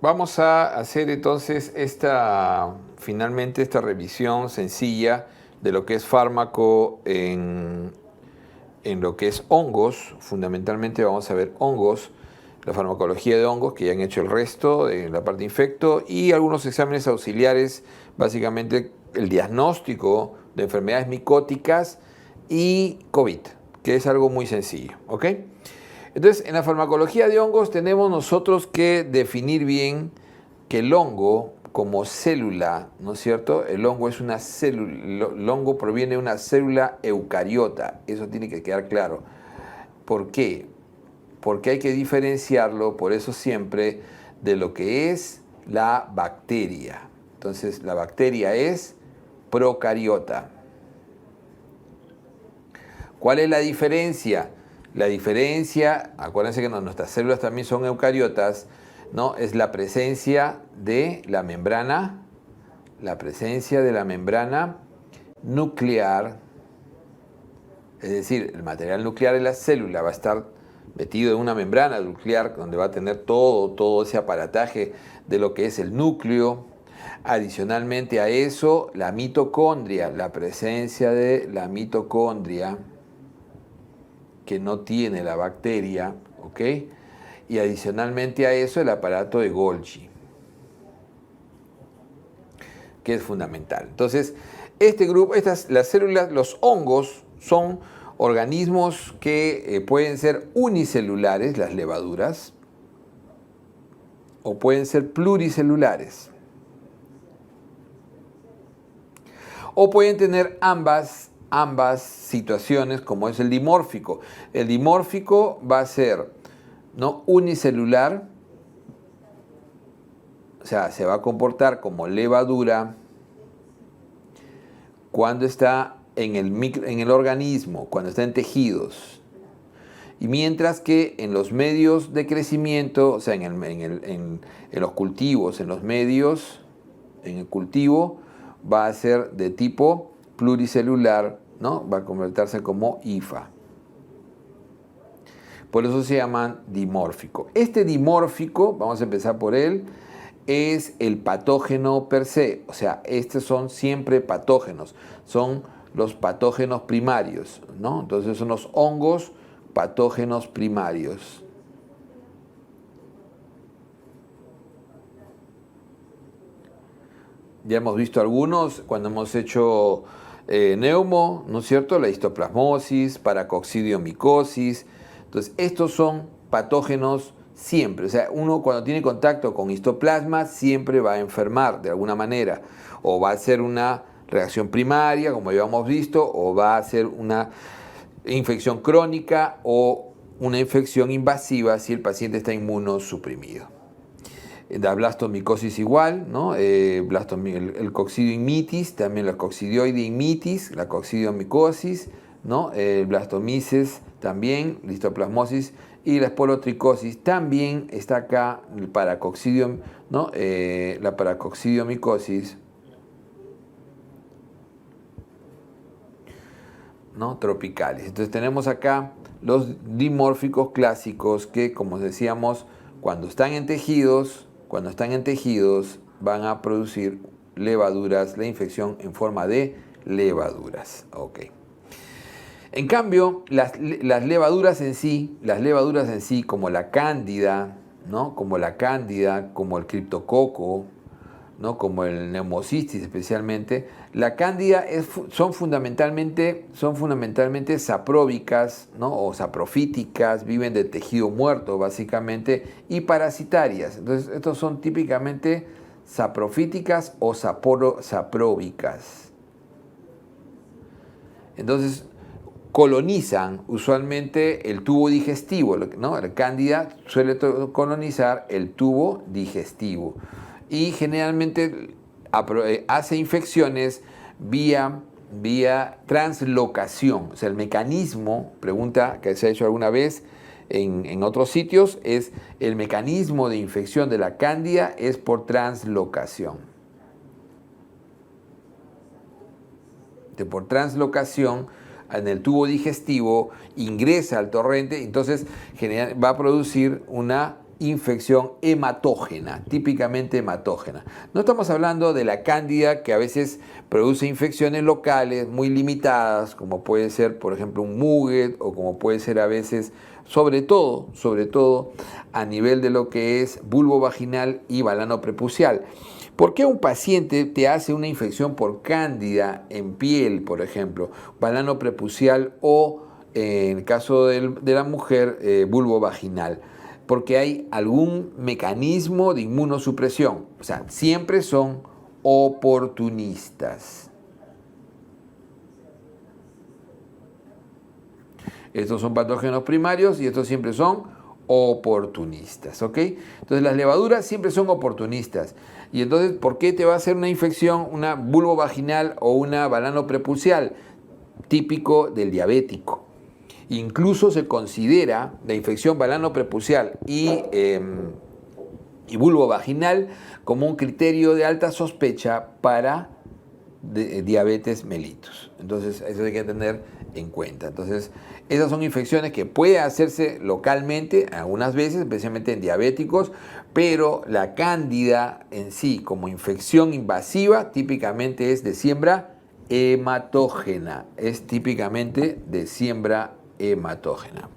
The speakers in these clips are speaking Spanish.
Vamos a hacer entonces finalmente esta revisión sencilla de lo que es fármaco en lo que es hongos. Fundamentalmente vamos a ver hongos, la farmacología de hongos, que ya han hecho el resto de la parte infecto, y algunos exámenes auxiliares, básicamente el diagnóstico de enfermedades micóticas y COVID, que es algo muy sencillo, ¿ok? Entonces, en la farmacología de hongos tenemos nosotros que definir bien que el hongo como célula, ¿no es cierto? El hongo es una célula, el hongo proviene de una célula eucariota, eso tiene que quedar claro. ¿Por qué? Porque hay que diferenciarlo, por eso siempre, de lo que es la bacteria. Entonces, la bacteria es procariota. ¿Cuál es la diferencia? La diferencia, acuérdense que nuestras células también son eucariotas, ¿no? Es la presencia de la membrana nuclear, es decir, el material nuclear de la célula va a estar metido en una membrana nuclear donde va a tener todo ese aparataje de lo que es el núcleo. Adicionalmente a eso, la mitocondria, la presencia de la mitocondria que no tiene la bacteria, ¿ok? Y adicionalmente a eso el aparato de Golgi, que es fundamental. Entonces, este grupo, las células, los hongos, son organismos que pueden ser unicelulares, las levaduras, o pueden ser pluricelulares. O pueden tener ambas situaciones, como es el dimórfico. El dimórfico va a ser, ¿no?, unicelular, o sea, se va a comportar como levadura cuando está en el organismo, cuando está en tejidos. Y mientras que en los medios de crecimiento, o sea, en los cultivos, en los medios, en el cultivo, va a ser de tipo pluricelular, ¿no? Va a convertirse como hifa. Por eso se llaman dimórfico. Este dimórfico, vamos a empezar por él, es el patógeno per se. O sea, estos son siempre patógenos. Son los patógenos primarios, ¿no? Entonces son los hongos patógenos primarios. Ya hemos visto algunos cuando hemos hecho neumo, ¿no es cierto? La histoplasmosis, paracoccidiomicosis. Entonces, estos son patógenos siempre. O sea, uno cuando tiene contacto con histoplasma siempre va a enfermar de alguna manera. O va a ser una reacción primaria, como ya hemos visto, o va a ser una infección crónica o una infección invasiva si el paciente está inmunosuprimido. La blastomicosis igual, ¿no? El coccidiomitis, también la coccidioideimitis, la coccidiomicosis, ¿no? Blastomices también, listoplasmosis y la esporotricosis. También está acá el paracoccidium, ¿no? La paracoccidiomicosis, ¿no? Tropicales. Entonces tenemos acá los dimórficos clásicos que, como decíamos, cuando están en tejidos van a producir levaduras, la infección en forma de levaduras. Ok. En cambio, las levaduras en sí, como la cándida, ¿no? Como el criptococo, ¿no? Como el Pneumocystis especialmente, la cándida son fundamentalmente sapróbicas, ¿no? O saprofíticas, viven de tejido muerto básicamente, y parasitarias. Entonces, estos son típicamente saprofíticas o sapróbicas. Entonces, colonizan usualmente el tubo digestivo, ¿no? La cándida suele colonizar el tubo digestivo y generalmente hace infecciones vía translocación. O sea, el mecanismo, pregunta que se ha hecho alguna vez en otros sitios, es el mecanismo de infección de la cándida es por translocación. Por translocación en el tubo digestivo ingresa al torrente, entonces va a producir una infección hematógena, típicamente hematógena. No estamos hablando de la cándida que a veces produce infecciones locales muy limitadas, como puede ser, por ejemplo, un muguet, o como puede ser a veces, sobre todo, a nivel de lo que es bulbo vaginal y balano prepucial. ¿Por qué un paciente te hace una infección por cándida en piel, por ejemplo, balano prepucial o, en el caso de la mujer, bulbo vaginal? Porque hay algún mecanismo de inmunosupresión. O sea, siempre son oportunistas. Estos son patógenos primarios y estos siempre son oportunistas, ¿ok? Entonces las levaduras siempre son oportunistas. Y entonces, ¿por qué te va a hacer una infección, una bulbo vaginal o una balano prepucial? Típico del diabético. Incluso se considera la infección balano prepucial y bulbo vaginal como un criterio de alta sospecha para diabetes mellitus. Entonces, eso hay que tener en cuenta. Entonces, esas son infecciones que pueden hacerse localmente, algunas veces, especialmente en diabéticos, pero la cándida en sí, como infección invasiva, típicamente es de siembra hematógena. Es típicamente de siembra hematógena.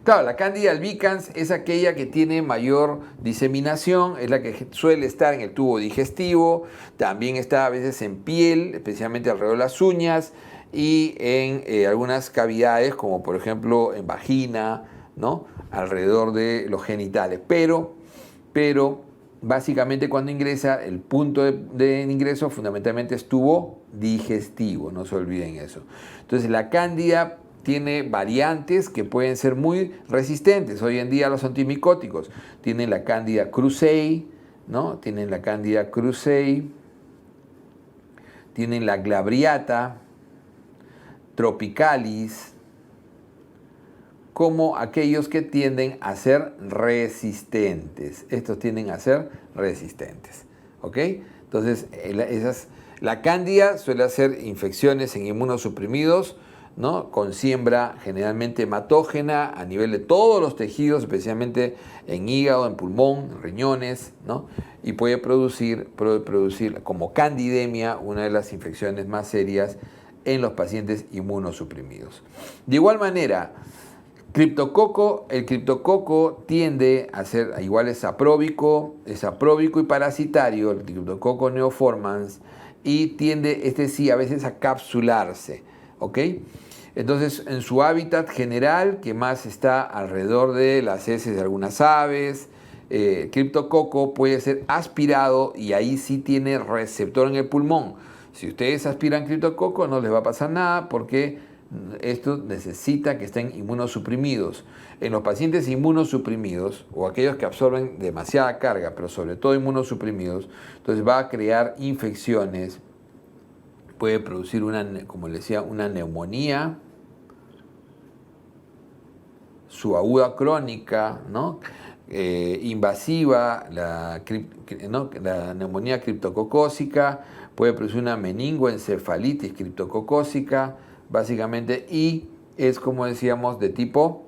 Claro, la Candida albicans es aquella que tiene mayor diseminación, es la que suele estar en el tubo digestivo, también está a veces en piel, especialmente alrededor de las uñas, y en algunas cavidades, como por ejemplo en vagina, ¿no? Alrededor de los genitales. Pero básicamente cuando ingresa, el punto de ingreso fundamentalmente es tubo digestivo, no se olviden eso. Entonces la Cándida tiene variantes que pueden ser muy resistentes. Hoy en día los antimicóticos tienen la Candida krusei, ¿no? Tienen la Candida krusei, tienen la Glabriata, tropicalis, como aquellos que tienden a ser resistentes. Estos tienden a ser resistentes, ¿ok? Entonces, la cándida suele hacer infecciones en inmunosuprimidos, ¿no? Con siembra generalmente hematógena a nivel de todos los tejidos, especialmente en hígado, en pulmón, en riñones, ¿no? Y puede producir como candidemia una de las infecciones más serias en los pacientes inmunosuprimidos. De igual manera, el criptococo tiende a ser, igual es sapróbico y parasitario, el criptococo neoformans, y tiende, sí, a veces a capsularse, ¿ok? Entonces, en su hábitat general, que más está alrededor de las heces de algunas aves, el criptococo puede ser aspirado y ahí sí tiene receptor en el pulmón. Si ustedes aspiran criptococo, no les va a pasar nada porque esto necesita que estén inmunosuprimidos. En los pacientes inmunosuprimidos o aquellos que absorben demasiada carga, pero sobre todo inmunosuprimidos, entonces va a crear infecciones, puede producir como les decía, una neumonía subaguda crónica, ¿no? Invasiva, la neumonía criptococócica, puede producir una meningoencefalitis criptococócica, básicamente, y es, como decíamos, de tipo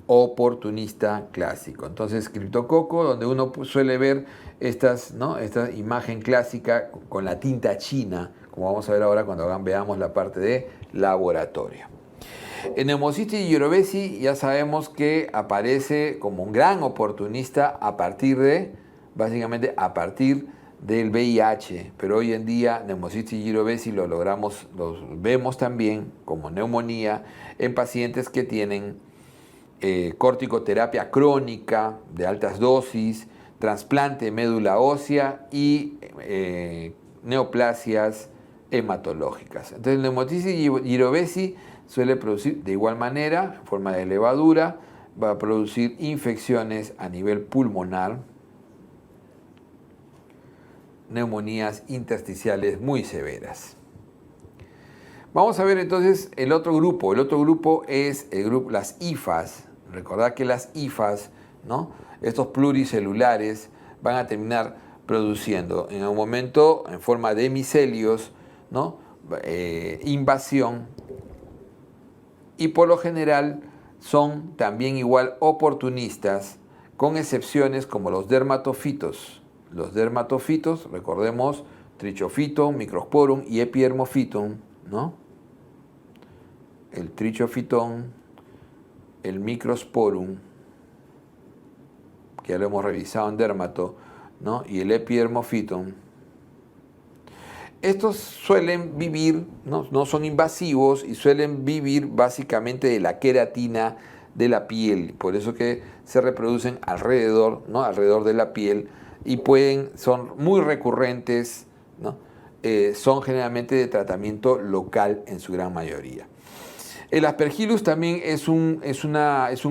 oportunista clásico. Entonces, criptococo, donde uno suele ver esta imagen clásica con la tinta china, como vamos a ver ahora cuando veamos la parte de laboratorio. En Pneumocystis jirovecii ya sabemos que aparece como un gran oportunista básicamente a partir del VIH, pero hoy en día Pneumocystis jirovecii lo vemos también como neumonía en pacientes que tienen corticoterapia crónica de altas dosis, trasplante de médula ósea y neoplasias hematológicas. Entonces, Pneumocystis jirovecii suele producir de igual manera, en forma de levadura, va a producir infecciones a nivel pulmonar, neumonías intersticiales muy severas. Vamos a ver entonces el otro grupo. El otro grupo es las hifas. Recordad que las hifas, ¿no? Estos pluricelulares van a terminar produciendo en un momento en forma de micelios, ¿no? Invasión y por lo general son también igual oportunistas, con excepciones como los dermatofitos. Los dermatofitos, recordemos, Trichophyton, Microsporum y Epidermophyton, ¿no? El Trichophyton, el Microsporum, que ya lo hemos revisado en dermato, ¿no? Y el Epidermophyton. Estos suelen vivir, no son invasivos y suelen vivir básicamente de la queratina de la piel, por eso que se reproducen alrededor, ¿no? Alrededor de la piel y son muy recurrentes, ¿no? Son generalmente de tratamiento local en su gran mayoría. El Aspergillus también es un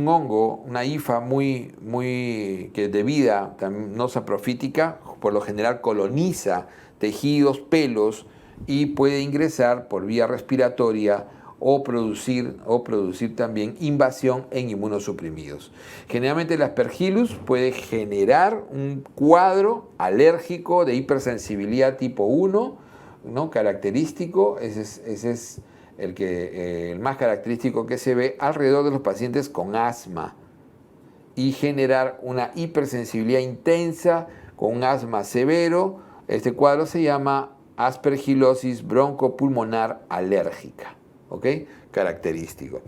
hongo, una hifa que de vida no saprofítica, por lo general coloniza tejidos, pelos y puede ingresar por vía respiratoria o producir también invasión en inmunosuprimidos. Generalmente el Aspergillus puede generar un cuadro alérgico de hipersensibilidad tipo 1, ¿no? Característico, ese es el más característico que se ve alrededor de los pacientes con asma, y generar una hipersensibilidad intensa con un asma severo. Este cuadro se llama aspergillosis broncopulmonar alérgica, ¿ok? Característico.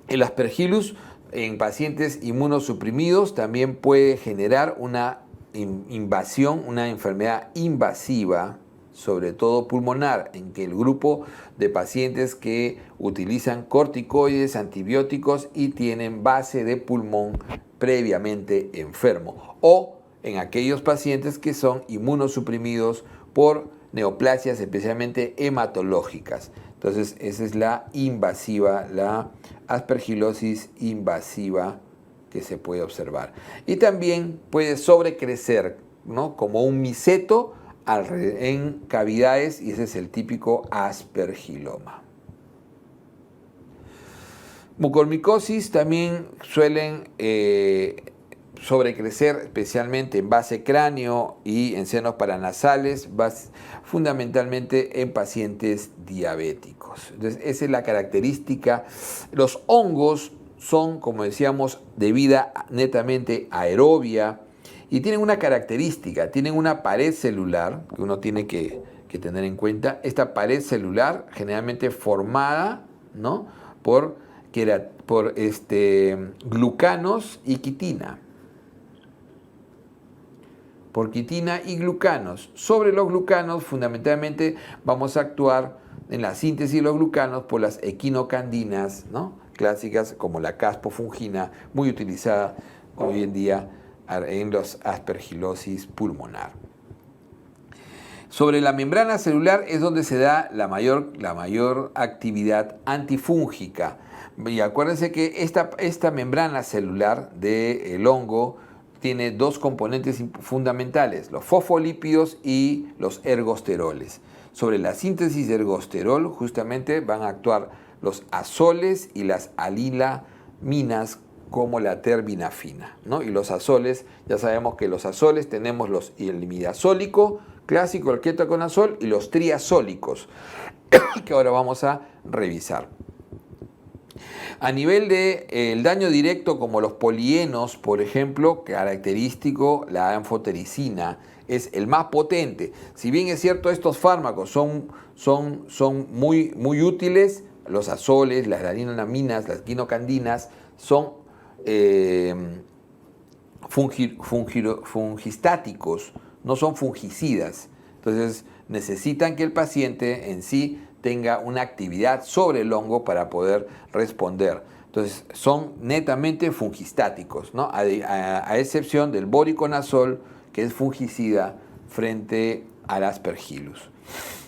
El Aspergillus en pacientes inmunosuprimidos también puede generar una invasión, una enfermedad invasiva, sobre todo pulmonar, en que el grupo de pacientes que utilizan corticoides, antibióticos y tienen base de pulmón previamente enfermo, o en aquellos pacientes que son inmunosuprimidos por neoplasias especialmente hematológicas. Entonces esa es la invasiva, la aspergillosis invasiva que se puede observar. Y también puede sobrecrecer, ¿no? Como un miceto en cavidades, y ese es el típico aspergiloma. Mucormicosis también suelen sobrecrecer especialmente en base cráneo y en senos paranasales, fundamentalmente en pacientes diabéticos. Entonces, esa es la característica. Los hongos son, como decíamos, de vida netamente aerobia y tienen una característica, tienen una pared celular que uno tiene que tener en cuenta. Esta pared celular generalmente formada, ¿no? por glucanos y quitina. Por quitina y glucanos. Sobre los glucanos, fundamentalmente, vamos a actuar en la síntesis de los glucanos por las equinocandinas, ¿no? Clásicas, como la caspofungina, muy utilizada hoy en día en los aspergillosis pulmonar. Sobre la membrana celular es donde se da la mayor actividad antifúngica. Y acuérdense que esta membrana celular del hongo tiene dos componentes fundamentales, los fosfolípidos y los ergosteroles. Sobre la síntesis de ergosterol justamente van a actuar los azoles y las alilaminas como la terbinafina, ¿no? Y los azoles, ya sabemos que los azoles tenemos el imidazólico clásico, el ketoconazol, y los triazólicos, que ahora vamos a revisar. A nivel del daño directo, como los polienos, por ejemplo, característico, la anfotericina es el más potente. Si bien es cierto, estos fármacos son muy útiles, los azoles, las alinaminas, las quinocandinas, son fungistáticos, no son fungicidas. Entonces necesitan que el paciente en sí tenga una actividad sobre el hongo para poder responder. Entonces son netamente fungistáticos, ¿no? A excepción del voriconazol, que es fungicida frente al Aspergillus.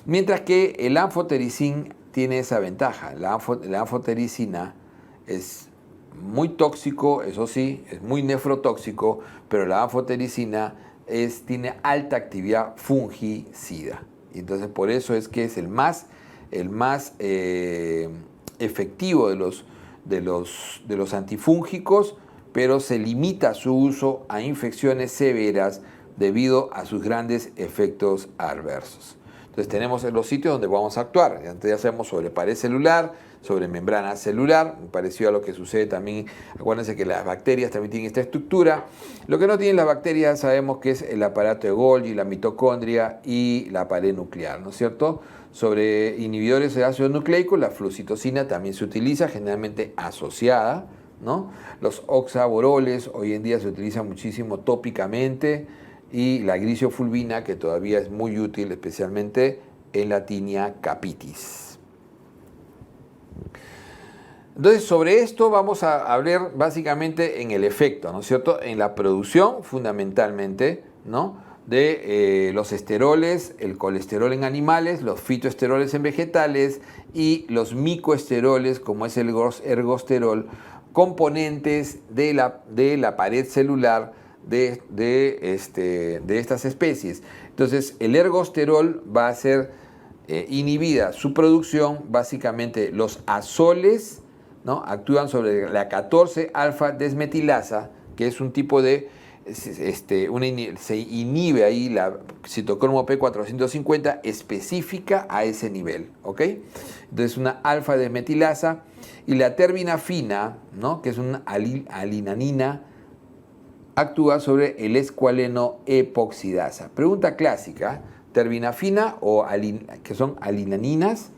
Mientras que el anfotericin tiene esa ventaja. La anfotericina es muy tóxico, eso sí, es muy nefrotóxico, pero la anfotericina tiene alta actividad fungicida. Y entonces por eso es que es el más efectivo de los antifúngicos, pero se limita su uso a infecciones severas debido a sus grandes efectos adversos. Entonces tenemos los sitios donde vamos a actuar. Antes ya sabemos sobre pared celular, sobre membrana celular, parecido a lo que sucede también. Acuérdense que las bacterias también tienen esta estructura. Lo que no tienen las bacterias sabemos que es el aparato de Golgi, la mitocondria y la pared nuclear, ¿no es cierto? Sobre inhibidores de ácido nucleico, la flucitocina también se utiliza, generalmente asociada, ¿no? Los oxaboroles hoy en día se utilizan muchísimo tópicamente, y la grisofulvina, que todavía es muy útil, especialmente en la tinea capitis. Entonces, sobre esto vamos a hablar básicamente en el efecto, ¿no es cierto? En la producción, fundamentalmente, ¿no?, de los esteroles, el colesterol en animales, los fitoesteroles en vegetales y los micoesteroles, como es el ergosterol, componentes de la pared celular de estas especies. Entonces, el ergosterol va a ser inhibida su producción, básicamente los azoles, ¿no?, actúan sobre la 14-alfa-desmetilasa, que es un tipo de, se inhibe ahí la citocromo P450 específica a ese nivel, ¿ok? Entonces una alfa-desmetilasa, y la terbinafina, ¿no?, que es una alinanina, actúa sobre el escualeno epoxidasa. Pregunta clásica: terbinafina que son alinaninas,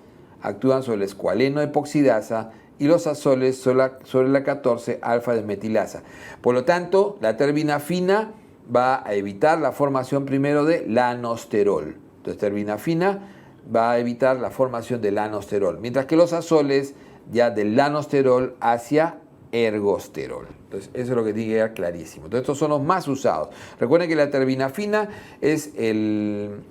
actúan sobre el escualeno epoxidasa, y los azoles sobre la 14-alfa-desmetilasa. Por lo tanto, la terbinafina va a evitar la formación primero de lanosterol. Entonces, terbinafina va a evitar la formación de lanosterol, mientras que los azoles ya del lanosterol hacia ergosterol. Entonces, eso es lo que tiene que quedar clarísimo. Entonces, estos son los más usados. Recuerden que la terbinafina es el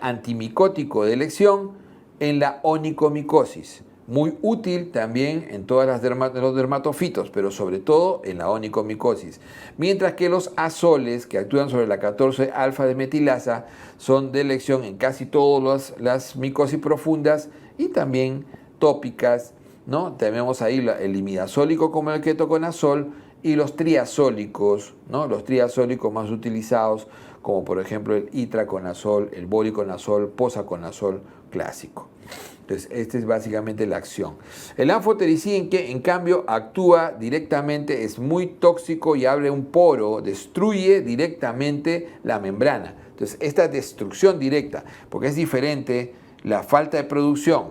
antimicótico de elección en la onicomicosis. Muy útil también en todas los dermatofitos, pero sobre todo en la onicomicosis. Mientras que los azoles, que actúan sobre la 14-alfa-desmetilasa, son de elección en casi todas las micosis profundas y también tópicas, ¿no? Tenemos ahí el imidazólico como el ketoconazol y los triazólicos, ¿no?, los triazólicos más utilizados, como por ejemplo el itraconazol, el voriconazol, posaconazol clásico. Entonces, esta es básicamente la acción. El anfotericin, que en cambio actúa directamente, es muy tóxico y abre un poro, destruye directamente la membrana. Entonces, esta destrucción directa, porque es diferente la falta de producción,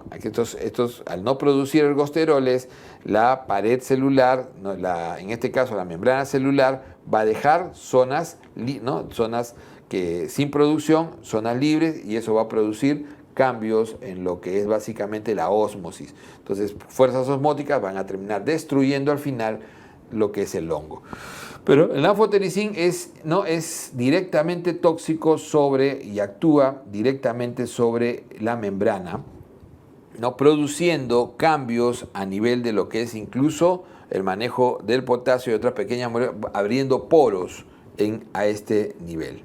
al no producir ergosteroles, la pared celular, en este caso la membrana celular, va a dejar zonas, ¿no?, zonas que sin producción, zonas libres, y eso va a producir cambios en lo que es básicamente la ósmosis. Entonces, fuerzas osmóticas van a terminar destruyendo al final lo que es el hongo. Pero el anfotericin no es directamente tóxico y actúa directamente sobre la membrana, ¿no?, produciendo cambios a nivel de lo que es incluso el manejo del potasio y otras pequeñas moléculas, abriendo poros a este nivel.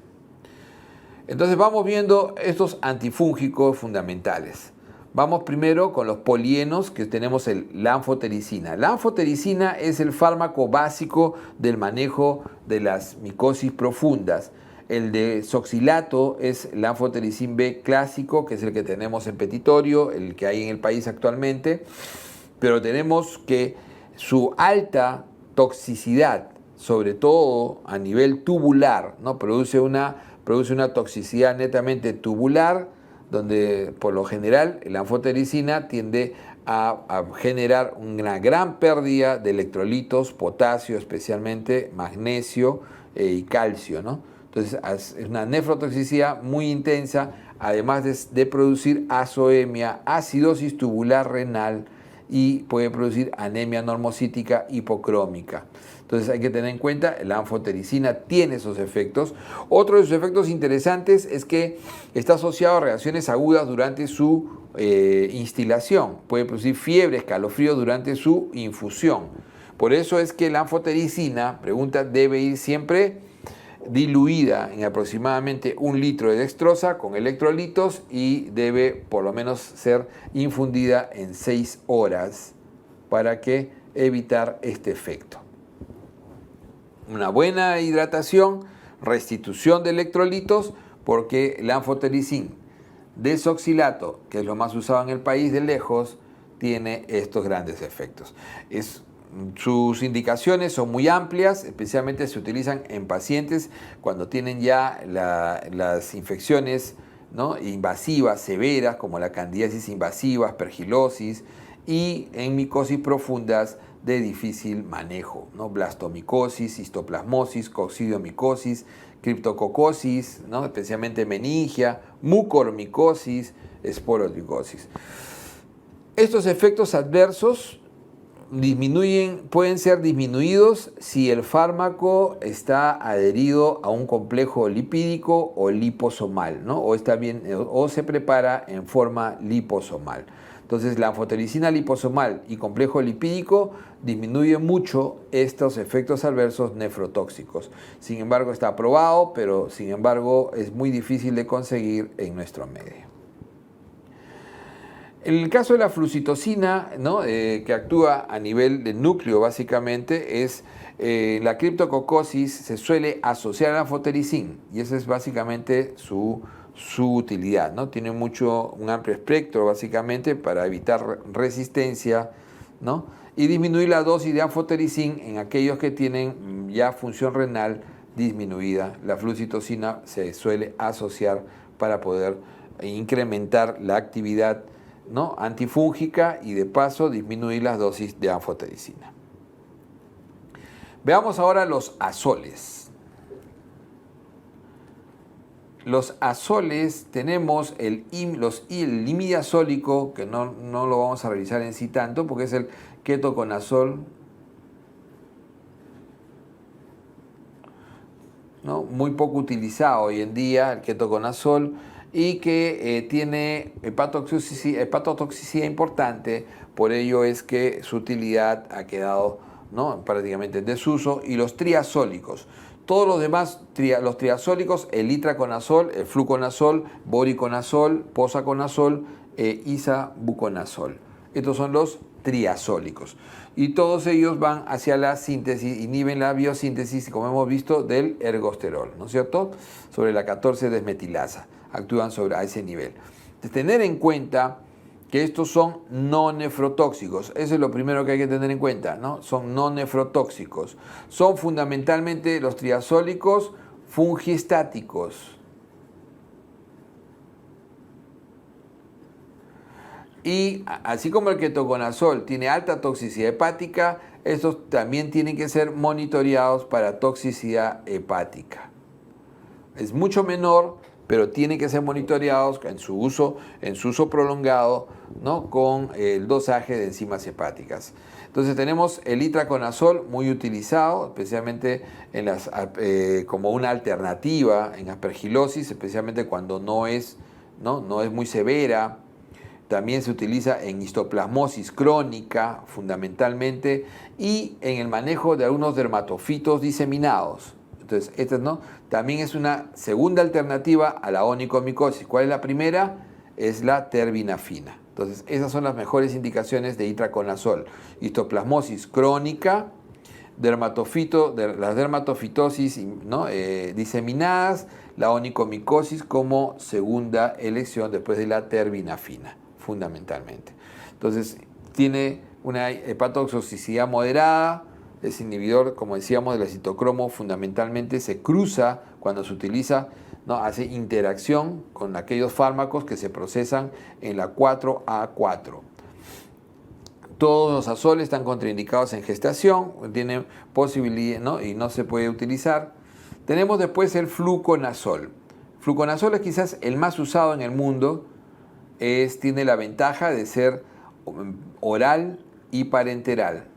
Entonces vamos viendo estos antifúngicos fundamentales. Vamos primero con los polienos, que tenemos la anfotericina. La anfotericina es el fármaco básico del manejo de las micosis profundas. El desoxilato es el anfotericin B clásico, que es el que tenemos en petitorio, el que hay en el país actualmente. Pero tenemos que su alta toxicidad, sobre todo a nivel tubular, ¿no?, produce una toxicidad netamente tubular, donde por lo general la anfotericina tiende a generar una gran pérdida de electrolitos, potasio especialmente, magnesio y calcio, ¿no? Entonces es una nefrotoxicidad muy intensa, además de producir azoemia, acidosis tubular renal, y puede producir anemia normocítica hipocrómica. Entonces hay que tener en cuenta, la anfotericina tiene esos efectos. Otro de sus efectos interesantes es que está asociado a reacciones agudas durante su instilación. Puede producir fiebre, escalofrío durante su infusión. Por eso es que la anfotericina, debe ir siempre diluida en aproximadamente 1 litro de dextrosa con electrolitos, y debe por lo menos ser infundida en 6 horas para evitar este efecto. Una buena hidratación, restitución de electrolitos, porque el anfotericin desoxilato, que es lo más usado en el país de lejos, tiene estos grandes efectos. Sus indicaciones son muy amplias, especialmente se utilizan en pacientes cuando tienen ya las infecciones, ¿no?, invasivas, severas, como la candidiasis invasiva, aspergilosis, y en micosis profundas de difícil manejo, ¿no?, blastomicosis, histoplasmosis, coccidiomicosis, criptococosis, ¿no?, especialmente meningia, mucormicosis, esporomicosis. Estos efectos adversos pueden ser disminuidos si el fármaco está adherido a un complejo lipídico o liposomal, ¿no?, o se prepara en forma liposomal. Entonces, la anfotericina liposomal y complejo lipídico disminuye mucho estos efectos adversos nefrotóxicos. Sin embargo, está aprobado, pero sin embargo es muy difícil de conseguir en nuestro medio. En el caso de la flucitocina, ¿no?, que actúa a nivel del núcleo básicamente, la criptococosis se suele asociar a la anfotericina y esa es básicamente su utilidad, ¿no? Tiene un amplio espectro básicamente para evitar resistencia, ¿no?, y disminuir la dosis de anfotericina en aquellos que tienen ya función renal disminuida. La flucitocina se suele asociar para poder incrementar la actividad, ¿no?, antifúngica y de paso disminuir las dosis de anfotericina. Veamos ahora los azoles. Los azoles tenemos el imidazólico, que no lo vamos a revisar en sí tanto, porque es el ketoconazol, ¿no?, muy poco utilizado hoy en día, el ketoconazol, y que tiene hepatotoxicidad importante, por ello es que su utilidad ha quedado, ¿no?, prácticamente en desuso. Y los triazólicos, todos los demás, los triazólicos, el itraconazol, el fluconazol, voriconazol, posaconazol isabuconazol. Estos son los triazólicos. Y todos ellos van hacia la síntesis, inhiben la biosíntesis, como hemos visto, del ergosterol, ¿no es cierto?, sobre la 14-desmetilasa. Actúan a ese nivel. De tener en cuenta que estos son no nefrotóxicos. Eso es lo primero que hay que tener en cuenta, ¿no? Son no nefrotóxicos. Son fundamentalmente los triazólicos fungiestáticos. Y así como el ketoconazol tiene alta toxicidad hepática, estos también tienen que ser monitoreados para toxicidad hepática. Es mucho menor, pero tienen que ser monitoreados en su uso prolongado, ¿no?, con el dosaje de enzimas hepáticas. Entonces tenemos el itraconazol muy utilizado, especialmente como una alternativa en aspergilosis, especialmente cuando no es muy severa. También se utiliza en histoplasmosis crónica, fundamentalmente, y en el manejo de algunos dermatofitos diseminados. Entonces, también es una segunda alternativa a la onicomicosis. ¿Cuál es la primera? Es la terbinafina. Entonces, esas son las mejores indicaciones de itraconazol. Histoplasmosis crónica, las dermatofitosis, ¿no?, diseminadas, la onicomicosis como segunda elección después de la terbinafina, fundamentalmente. Entonces, tiene una hepatotoxicidad moderada. Es inhibidor, como decíamos, del citocromo, fundamentalmente se cruza cuando se utiliza, ¿no?, hace interacción con aquellos fármacos que se procesan en la 4A4. Todos los azoles están contraindicados en gestación, tienen posibilidad, ¿no?, y no se puede utilizar. Tenemos después el fluconazol. Fluconazol es quizás el más usado en el mundo, tiene la ventaja de ser oral y parenteral.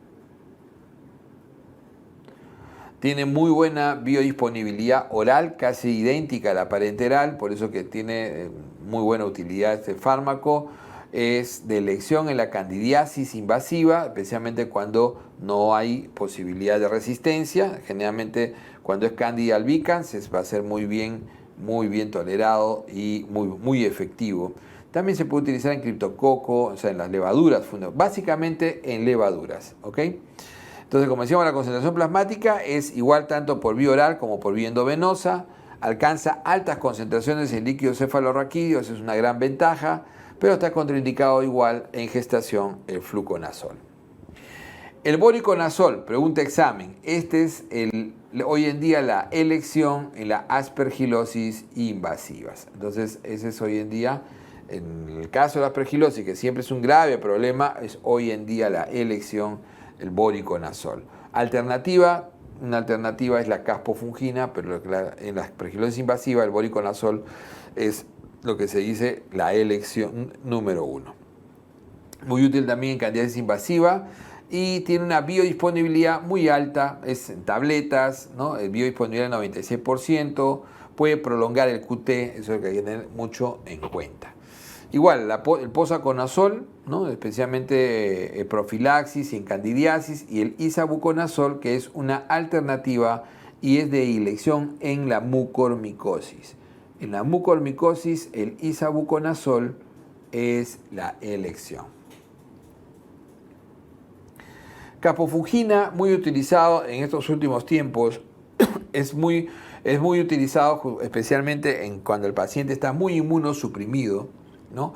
Tiene muy buena biodisponibilidad oral, casi idéntica a la parenteral, por eso que tiene muy buena utilidad este fármaco. Es de elección en la candidiasis invasiva, especialmente cuando no hay posibilidad de resistencia. Generalmente cuando es Candida albicans va a ser muy bien tolerado y muy efectivo. También se puede utilizar en criptococo, o sea, en las levaduras, básicamente en levaduras, ¿ok? Entonces, como decíamos, la concentración plasmática es igual tanto por vía oral como por vía endovenosa. alcanza altas concentraciones en líquidos cefalorraquídeos, eso es una gran ventaja, pero está contraindicado igual en gestación el fluconazol. El voriconazol, pregunta examen, este es hoy en día la elección en la aspergilosis invasivas. Entonces, ese es hoy en día, en el caso de la aspergilosis, que siempre es un grave problema, es hoy en día la elección, el voriconazol. Una alternativa es la caspofungina, pero en la aspergilosis invasiva el voriconazol es lo que se dice la elección número 1. Muy útil también en candidiasis invasiva y tiene una biodisponibilidad muy alta, es en tabletas, ¿no? El biodisponibilidad del 96%, puede prolongar el QT, eso hay que tener mucho en cuenta. Igual, el posaconazol, ¿no? Especialmente profilaxis y en candidiasis, y el isavuconazol, que es una alternativa y es de elección en la mucormicosis. En la mucormicosis, el isavuconazol es la elección. Caspofungina, muy utilizado en estos últimos tiempos, es muy utilizado especialmente cuando el paciente está muy inmunosuprimido, ¿no?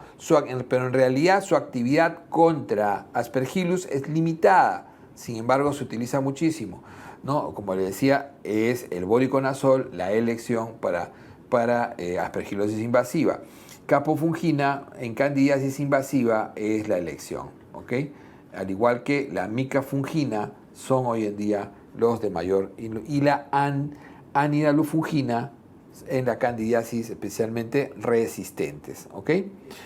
Pero en realidad su actividad contra Aspergillus es limitada, sin embargo se utiliza muchísimo, ¿no? Como les decía, es el voriconazol la elección para aspergilosis invasiva. Caspofungina en candidiasis invasiva es la elección, ¿ok? Al igual que la micafungina son hoy en día los de mayor, y la anidalofungina en la candidiasis especialmente resistentes, ¿ok?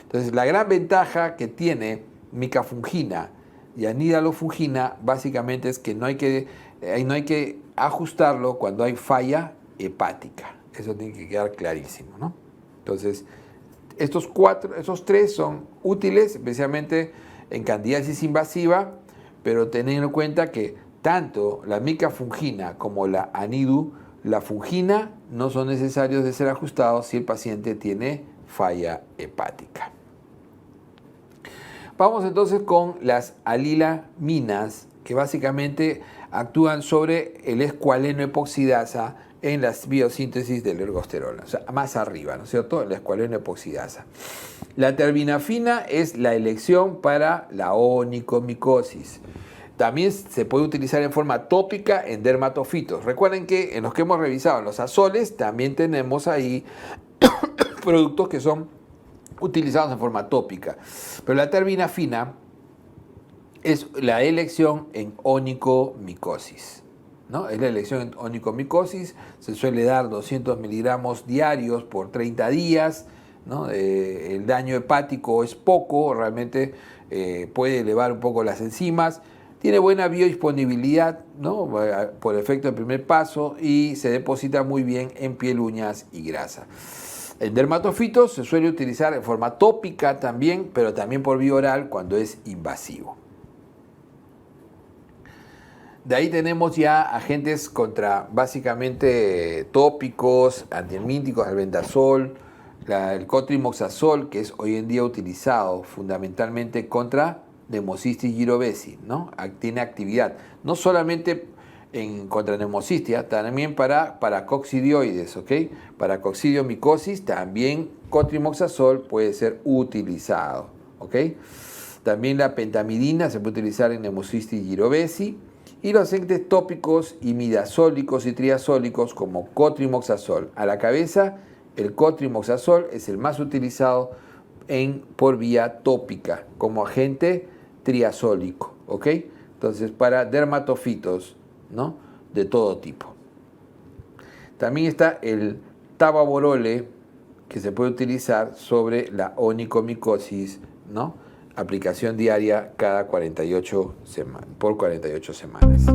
Entonces la gran ventaja que tiene micafungina y anidalofungina básicamente es que no hay que ajustarlo cuando hay falla hepática. Eso tiene que quedar clarísimo, ¿no? Entonces esos tres son útiles, especialmente en candidiasis invasiva, pero teniendo en cuenta que tanto la micafungina como la la fungina no son necesarios de ser ajustados si el paciente tiene falla hepática. Vamos entonces con las alilaminas, que básicamente actúan sobre el escualeno epoxidasa en la biosíntesis del ergosterol, o sea, más arriba, ¿no es cierto?, la escualeno epoxidasa. La terbinafina es la elección para la onicomicosis. También se puede utilizar en forma tópica en dermatofitos. Recuerden que en los que hemos revisado, en los azoles, también tenemos ahí productos que son utilizados en forma tópica. Pero la terbinafina es la elección en onicomicosis, ¿no? Es la elección en onicomicosis, se suele dar 200 miligramos diarios por 30 días, ¿no? El daño hepático es poco, realmente puede elevar un poco las enzimas, tiene buena biodisponibilidad, ¿no? Por efecto del primer paso, y se deposita muy bien en piel, uñas y grasa. En dermatofitos se suele utilizar en forma tópica también, pero también por vía oral cuando es invasivo. De ahí tenemos ya agentes contra básicamente tópicos, antihelmínticos, albendazol, el cotrimoxazol, que es hoy en día utilizado fundamentalmente contra Pneumocystis jirovecii, ¿no? Tiene actividad no solamente contra neumocistia, también para coccidioides, ¿ok? Para coccidiomicosis también cotrimoxazol puede ser utilizado, ¿ok? También la pentamidina se puede utilizar en Pneumocystis jirovecii. Y los agentes tópicos imidazólicos y triazólicos como cotrimoxazol. A la cabeza, el cotrimoxazol es el más utilizado por vía tópica como agente triazólico, ¿ok? Entonces, para dermatofitos, ¿no?, de todo tipo. También está el tababorole, que se puede utilizar sobre la onicomicosis, ¿no? Aplicación diaria por 48 semanas.